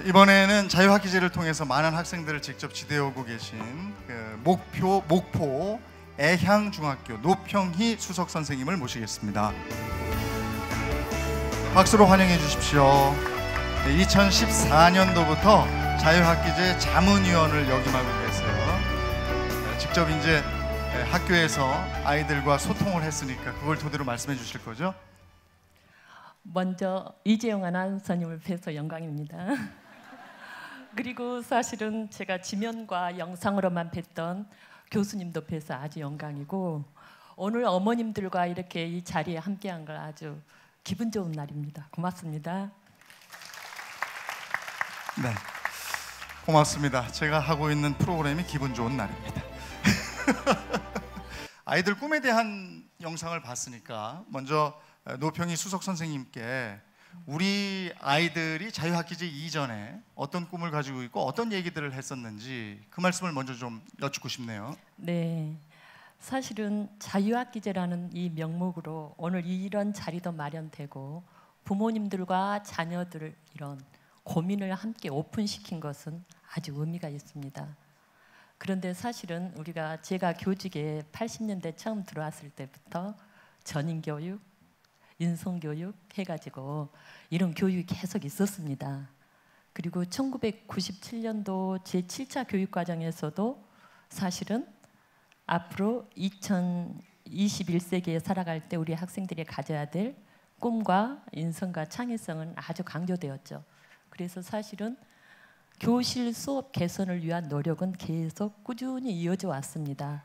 이번에는 자유학기제를 통해서 많은 학생들을 직접 지도해오고 계신 목포 애향중학교 노평희 수석 선생님을 모시겠습니다. 박수로 환영해 주십시오. 2014년도부터 자유학기제 자문위원을 역임하고 계세요. 직접 이제 학교에서 아이들과 소통을 했으니까 그걸 토대로 말씀해 주실 거죠? 먼저 이재용 아나운서님을 뵈서 영광입니다. 그리고 사실은 제가 지면과 영상으로만 뵀던 교수님도 뵈서 아주 영광이고, 오늘 어머님들과 이렇게 이 자리에 함께한 걸 아주 기분 좋은 날입니다. 고맙습니다. 네, 고맙습니다. 제가 하고 있는 프로그램이 기분 좋은 날입니다. 아이들 꿈에 대한 영상을 봤으니까 먼저 노평희 수석 선생님께 우리 아이들이 자유학기제 이전에 어떤 꿈을 가지고 있고 어떤 얘기들을 했었는지 그 말씀을 먼저 좀 여쭙고 싶네요. 네, 사실은 자유학기제라는 이 명목으로 오늘 이런 자리도 마련되고 부모님들과 자녀들 이런 고민을 함께 오픈시킨 것은 아주 의미가 있습니다. 그런데 사실은 제가 교직에 80년대 처음 들어왔을 때부터 전인교육, 인성교육 해가지고 이런 교육이 계속 있었습니다. 그리고 1997년도 제7차 교육과정에서도 사실은 앞으로 2021세기에 살아갈 때 우리 학생들이 가져야 될 꿈과 인성과 창의성은 아주 강조되었죠. 그래서 사실은 교실 수업 개선을 위한 노력은 계속 꾸준히 이어져 왔습니다.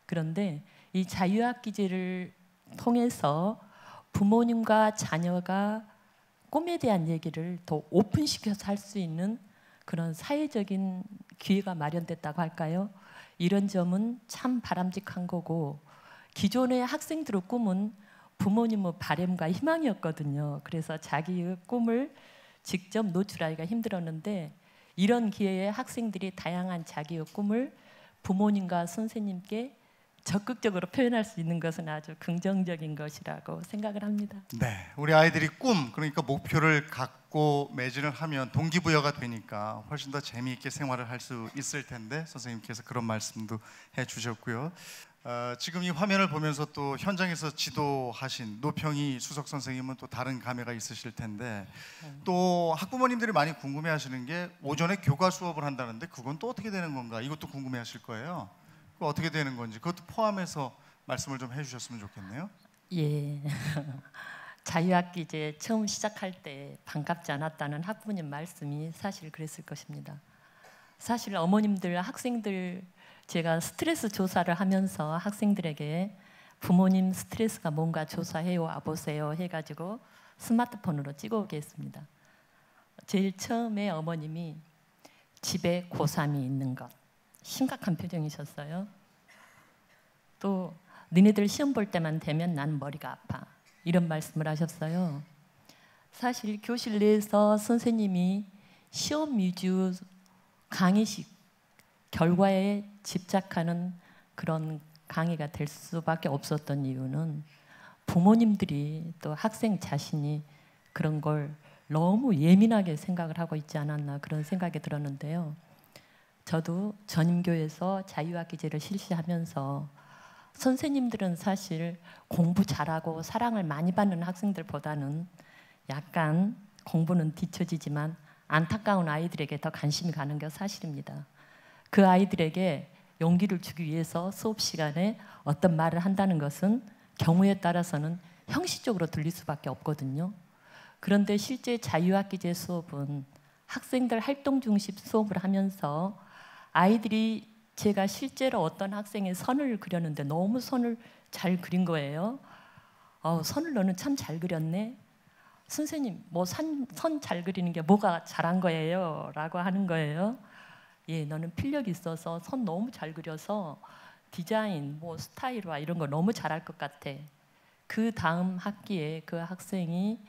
그런데 이 자유학기제를 통해서 부모님과 자녀가 꿈에 대한 얘기를 더 오픈시켜서 할 수 있는 그런 사회적인 기회가 마련됐다고 할까요? 이런 점은 참 바람직한 거고, 기존의 학생들의 꿈은 부모님의 바람과 희망이었거든요. 그래서 자기의 꿈을 직접 노출하기가 힘들었는데, 이런 기회에 학생들이 다양한 자기의 꿈을 부모님과 선생님께 적극적으로 표현할 수 있는 것은 아주 긍정적인 것이라고 생각을 합니다. 네, 우리 아이들이 꿈, 그러니까 목표를 갖고 매진을 하면 동기부여가 되니까 훨씬 더 재미있게 생활을 할 수 있을 텐데 선생님께서 그런 말씀도 해주셨고요. 지금 이 화면을 보면서 또 현장에서 지도하신 노평희 수석 선생님은 또 다른 감회가 있으실 텐데, 또 학부모님들이 많이 궁금해하시는 게 오전에 교과 수업을 한다는데 그건 또 어떻게 되는 건가, 이것도 궁금해하실 거예요. 어떻게 되는 건지 그것도 포함해서 말씀을 좀 해주셨으면 좋겠네요. 예, 자유학기제 처음 시작할 때 반갑지 않았다는 학부모님 말씀이 사실 그랬을 것입니다. 사실 어머님들, 학생들, 제가 스트레스 조사를 하면서 학생들에게 부모님 스트레스가 뭔가 조사해 와보세요 해가지고 스마트폰으로 찍어오게 했습니다. 제일 처음에 어머님이 집에 고3이 있는 것, 심각한 표정이셨어요. 또 너네들 시험 볼 때만 되면 난 머리가 아파, 이런 말씀을 하셨어요. 사실 교실 내에서 선생님이 시험 위주 강의식 결과에 집착하는 그런 강의가 될 수밖에 없었던 이유는 부모님들이 또 학생 자신이 그런 걸 너무 예민하게 생각을 하고 있지 않았나, 그런 생각이 들었는데요. 저도 전임교에서 자유학기제를 실시하면서 선생님들은 사실 공부 잘하고 사랑을 많이 받는 학생들보다는 약간 공부는 뒤처지지만 안타까운 아이들에게 더 관심이 가는 게 사실입니다. 그 아이들에게 용기를 주기 위해서 수업 시간에 어떤 말을 한다는 것은 경우에 따라서는 형식적으로 들릴 수밖에 없거든요. 그런데 실제 자유학기제 수업은 학생들 활동 중심 수업을 하면서 아이들이, 제가 실제로 어떤 학생의 선을 그렸는데 너무 선을 잘 그린 거예요. 선을 너는 참 잘 그렸네. 선생님, 뭐 선 잘 그리는 게 뭐가 잘한 거예요? 라고 하는 거예요. 예, 너는 필력이 있어서 선 너무 잘 그려서 디자인, 뭐 스타일화 이런 거 너무 잘할 것 같아. 그 다음 학기에 그 학생이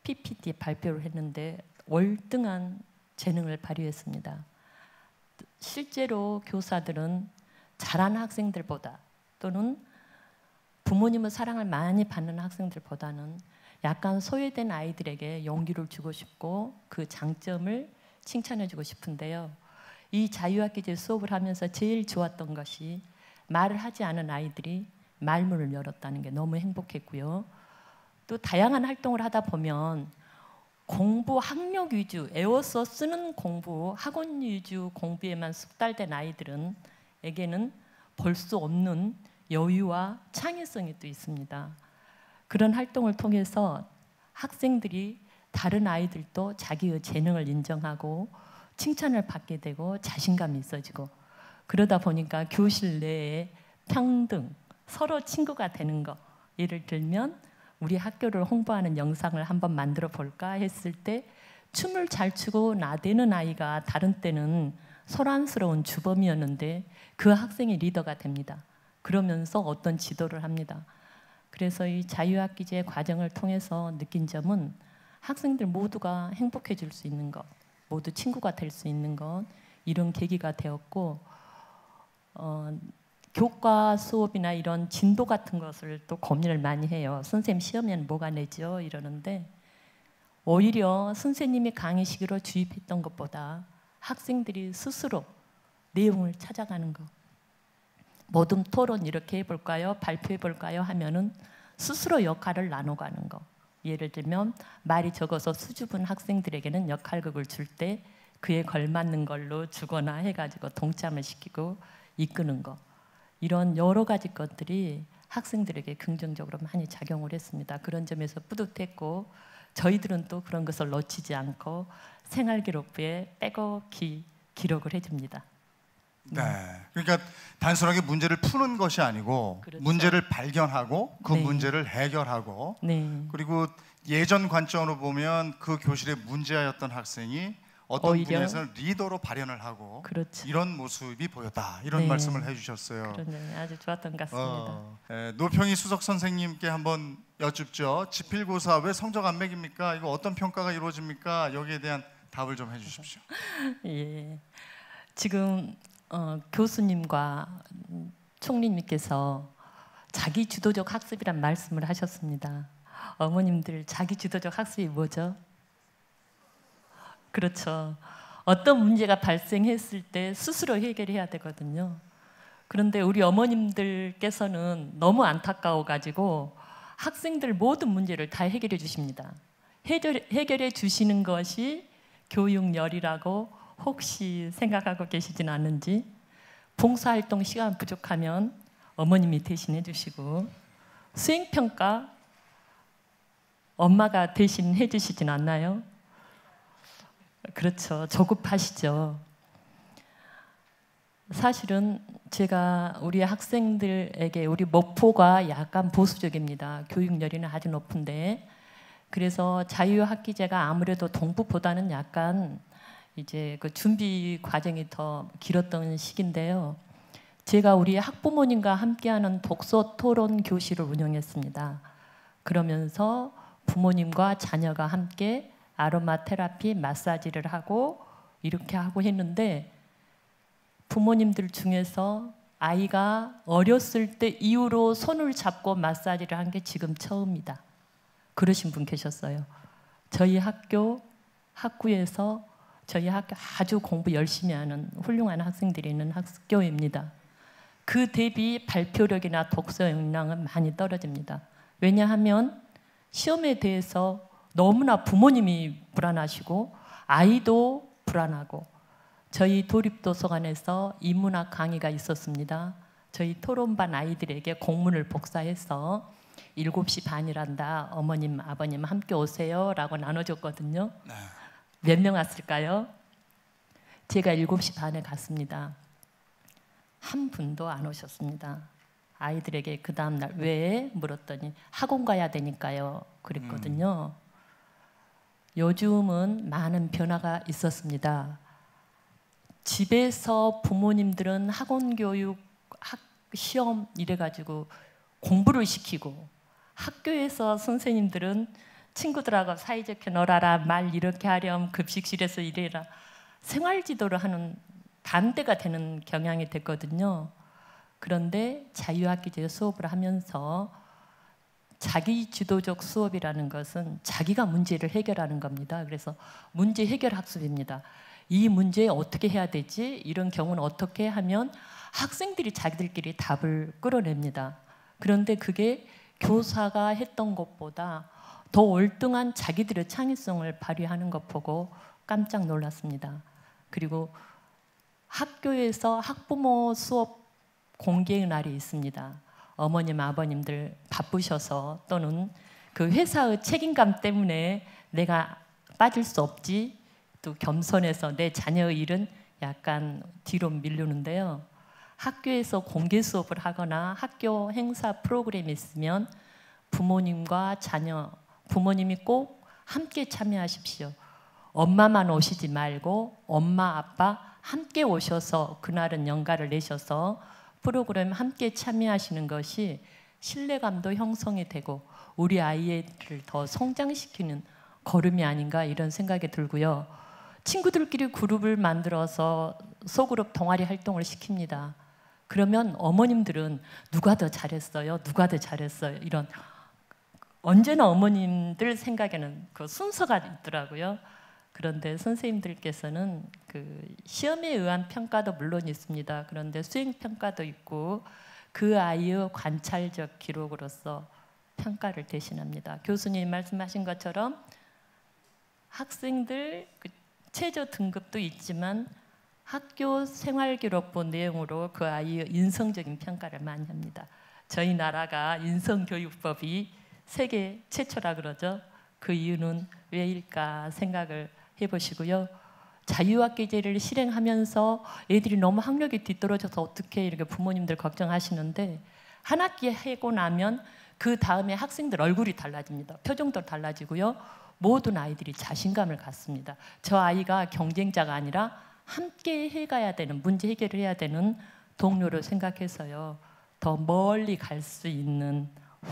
PPT 발표를 했는데 월등한 재능을 발휘했습니다. 실제로 교사들은 잘하는 학생들보다, 또는 부모님의 사랑을 많이 받는 학생들보다는 약간 소외된 아이들에게 용기를 주고 싶고 그 장점을 칭찬해주고 싶은데요. 이 자유학기제 수업을 하면서 제일 좋았던 것이 말을 하지 않은 아이들이 말문을 열었다는 게 너무 행복했고요. 또 다양한 활동을 하다 보면 공부 학력 위주, 애워서 쓰는 공부, 학원 위주 공부에만 숙달된 아이들에게는 볼 수 없는 여유와 창의성이 또 있습니다. 그런 활동을 통해서 학생들이 다른 아이들도 자기의 재능을 인정하고 칭찬을 받게 되고 자신감이 있어지고, 그러다 보니까 교실 내에 평등, 서로 친구가 되는 거. 예를 들면 우리 학교를 홍보하는 영상을 한번 만들어 볼까 했을 때 춤을 잘 추고 나대는 아이가 다른 때는 소란스러운 주범이었는데 그 학생이 리더가 됩니다. 그러면서 어떤 지도를 합니다. 그래서 이 자유학기제 과정을 통해서 느낀 점은 학생들 모두가 행복해질 수 있는 것, 모두 친구가 될 수 있는 것, 이런 계기가 되었고, 교과 수업이나 이런 진도 같은 것을 또 고민을 많이 해요. 선생님 시험에는 뭐가 내죠? 이러는데 오히려 선생님이 강의 시기로 주입했던 것보다 학생들이 스스로 내용을 찾아가는 것. 모둠 토론 이렇게 해볼까요? 발표해볼까요? 하면은 스스로 역할을 나눠가는 것. 예를 들면 말이 적어서 수줍은 학생들에게는 역할극을 줄 때 그에 걸맞는 걸로 주거나 해가지고 동참을 시키고 이끄는 것. 이런 여러 가지 것들이 학생들에게 긍정적으로 많이 작용을 했습니다. 그런 점에서 뿌듯했고, 저희들은 또 그런 것을 놓치지 않고 생활기록부에 빼곡히 기록을 해줍니다. 네, 그러니까 단순하게 문제를 푸는 것이 아니고 그렇죠. 문제를 발견하고 그 네. 문제를 해결하고, 네. 그리고 예전 관점으로 보면 그 교실의 문제아였던 학생이 어떤 오히려 분야에서는 리더로 발현을 하고, 그렇죠. 이런 모습이 보였다, 이런 네. 말씀을 해주셨어요. 그런 점이 아주 좋았던 것 같습니다. 노평희 수석 선생님께 한번 여쭙죠. 지필고사 왜 성적 안 매깁니까? 이거 어떤 평가가 이루어집니까? 여기에 대한 답을 좀 해주십시오. 예, 지금 교수님과 총리님께서 자기주도적 학습이란 말씀을 하셨습니다. 어머님들, 자기주도적 학습이 뭐죠? 그렇죠. 어떤 문제가 발생했을 때 스스로 해결해야 되거든요. 그런데 우리 어머님들께서는 너무 안타까워가지고 학생들 모든 문제를 다 해결해 주십니다. 해결해 주시는 것이 교육열이라고 혹시 생각하고 계시진 않은지, 봉사활동 시간 부족하면 어머님이 대신해 주시고, 수행평가 엄마가 대신 해주시진 않나요? 그렇죠. 조급하시죠. 사실은 제가 우리 학생들에게, 우리 목포가 약간 보수적입니다. 교육열이는 아주 높은데, 그래서 자유학기제가 아무래도 동부보다는 약간 이제 그 준비 과정이 더 길었던 시기인데요. 제가 우리 학부모님과 함께하는 독서 토론 교실을 운영했습니다. 그러면서 부모님과 자녀가 함께 아로마 테라피, 마사지를 하고 이렇게 하고 했는데, 부모님들 중에서 아이가 어렸을 때 이후로 손을 잡고 마사지를 한 게 지금 처음이다, 그러신 분 계셨어요. 저희 학교에서 저희 학교 아주 공부 열심히 하는 훌륭한 학생들이 있는 학교입니다. 그 대비 발표력이나 독서 역량은 많이 떨어집니다. 왜냐하면 시험에 대해서 너무나 부모님이 불안하시고 아이도 불안하고. 저희 도립도서관에서 인문학 강의가 있었습니다. 저희 토론반 아이들에게 공문을 복사해서 7시 반이란다, 어머님 아버님 함께 오세요 라고 나눠줬거든요. 네. 몇 명 왔을까요? 제가 7시 반에 갔습니다. 한 분도 안 오셨습니다. 아이들에게 그 다음날 왜? 물었더니 학원 가야 되니까요 그랬거든요. 요즘은 많은 변화가 있었습니다. 집에서 부모님들은 학원 교육, 시험 이래가지고 공부를 시키고, 학교에서 선생님들은 친구들하고 사이좋게 놀아라, 말 이렇게 하렴, 급식실에서 이래라, 생활지도를 하는 반대가 되는 경향이 됐거든요. 그런데 자유학기제 수업을 하면서 자기주도적 수업이라는 것은 자기가 문제를 해결하는 겁니다. 그래서 문제 해결 학습입니다. 이 문제에 어떻게 해야 되지? 이런 경우는 어떻게 하면 학생들이 자기들끼리 답을 끌어냅니다. 그런데 그게 교사가 했던 것보다 더 월등한 자기들의 창의성을 발휘하는 것 보고 깜짝 놀랐습니다. 그리고 학교에서 학부모 수업 공개의 날이 있습니다. 어머님, 아버님들 바쁘셔서 또는 그 회사의 책임감 때문에 내가 빠질 수 없지, 또 겸손해서 내 자녀의 일은 약간 뒤로 미루는데요. 학교에서 공개 수업을 하거나 학교 행사 프로그램이 있으면 부모님과 자녀, 부모님이 꼭 함께 참여하십시오. 엄마만 오시지 말고 엄마, 아빠 함께 오셔서 그날은 연가를 내셔서 프로그램 함께 참여하시는 것이 신뢰감도 형성이 되고 우리 아이를 더 성장시키는 걸음이 아닌가 이런 생각이 들고요. 친구들끼리 그룹을 만들어서 소그룹 동아리 활동을 시킵니다. 그러면 어머님들은 누가 더 잘했어요? 누가 더 잘했어요? 이런 언제나 어머님들 생각에는 그 순서가 있더라고요. 그런데 선생님들께서는 그 시험에 의한 평가도 물론 있습니다. 그런데 수행 평가도 있고 그 아이의 관찰적 기록으로서 평가를 대신합니다. 교수님 말씀하신 것처럼 학생들 그 최저 등급도 있지만 학교 생활기록부 내용으로 그 아이의 인성적인 평가를 많이 합니다. 저희 나라가 인성교육법이 세계 최초라 그러죠. 그 이유는 왜일까 생각을 해보시고요. 자유학기제를 실행하면서 애들이 너무 학력이 뒤떨어져서 어떻게 이렇게 부모님들 걱정하시는데 한 학기 하고 나면 그 다음에 학생들 얼굴이 달라집니다. 표정도 달라지고요. 모든 아이들이 자신감을 갖습니다. 저 아이가 경쟁자가 아니라 함께 해가야 되는, 문제 해결을 해야 되는 동료로 생각해서요. 더 멀리 갈 수 있는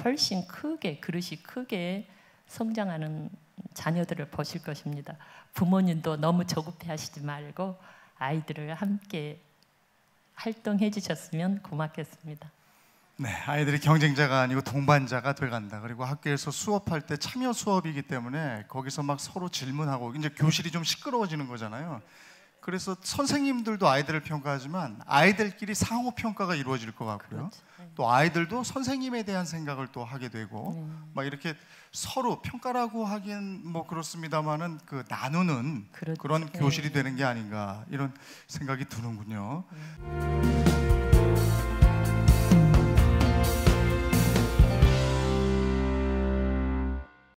훨씬 크게, 그릇이 크게 성장하는 자녀들을 보실 것입니다. 부모님도 너무 조급해 하시지 말고 아이들을 함께 활동해 주셨으면 고맙겠습니다. 네, 아이들이 경쟁자가 아니고 동반자가 돼간다. 그리고 학교에서 수업할 때 참여 수업이기 때문에 거기서 막 서로 질문하고 이제 교실이 좀 시끄러워지는 거잖아요. 그래서 선생님들도 아이들을 평가하지만 아이들끼리 상호 평가가 이루어질 것 같고요. 그렇죠. 또 아이들도 선생님에 대한 생각을 또 하게 되고 막 이렇게 서로 평가라고 하긴 뭐 그렇습니다만은 그 나누는 그렇죠. 그런 교실이 되는 게 아닌가 이런 생각이 드는군요.